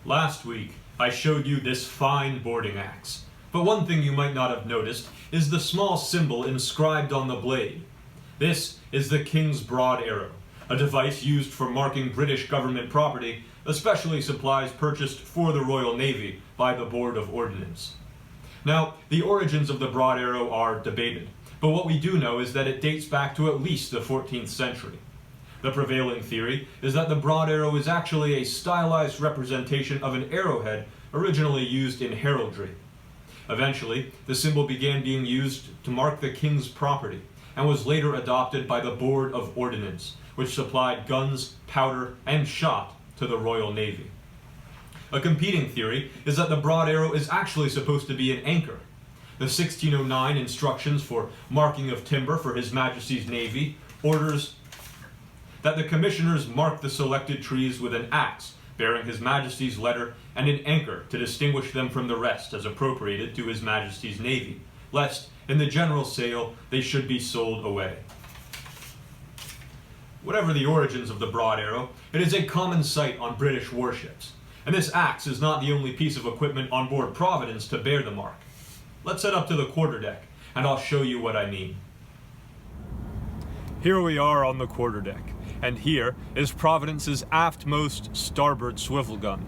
Last week, I showed you this fine boarding axe, but one thing you might not have noticed is the small symbol inscribed on the blade. This is the King's Broad Arrow, a device used for marking British government property, especially supplies purchased for the Royal Navy by the Board of Ordnance. Now, the origins of the broad arrow are debated, but what we do know is that it dates back to at least the 14th century. The prevailing theory is that the broad arrow is actually a stylized representation of an arrowhead originally used in heraldry. Eventually, the symbol began being used to mark the king's property and was later adopted by the Board of Ordnance, which supplied guns, powder, and shot to the Royal Navy. A competing theory is that the broad arrow is actually supposed to be an anchor. The 1609 instructions for marking of timber for His Majesty's Navy orders that the commissioners mark the selected trees with an axe bearing His Majesty's letter and an anchor to distinguish them from the rest as appropriated to His Majesty's Navy, lest in the general sale they should be sold away. Whatever the origins of the broad arrow, it is a common sight on British warships, and this axe is not the only piece of equipment on board Providence to bear the mark. Let's head up to the quarterdeck, and I'll show you what I mean. Here we are on the quarterdeck, and here is Providence's Aftmost Starboard swivel gun.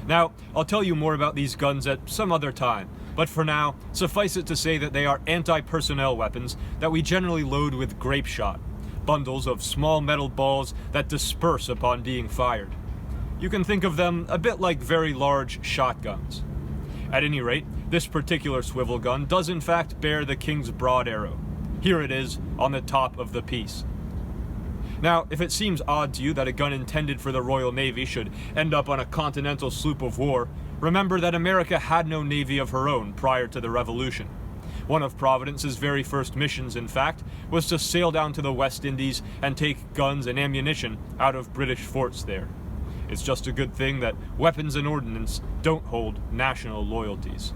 Now, I'll tell you more about these guns at some other time, but for now, suffice it to say that they are anti-personnel weapons that we generally load with grape shot, bundles of small metal balls that disperse upon being fired. You can think of them a bit like very large shotguns. At any rate, this particular swivel gun does in fact bear the King's Broad Arrow. Here it is on the top of the piece. Now, if it seems odd to you that a gun intended for the Royal Navy should end up on a continental sloop of war, remember that America had no navy of her own prior to the Revolution. One of Providence's very first missions, in fact, was to sail down to the West Indies and take guns and ammunition out of British forts there. It's just a good thing that weapons and ordnance don't hold national loyalties.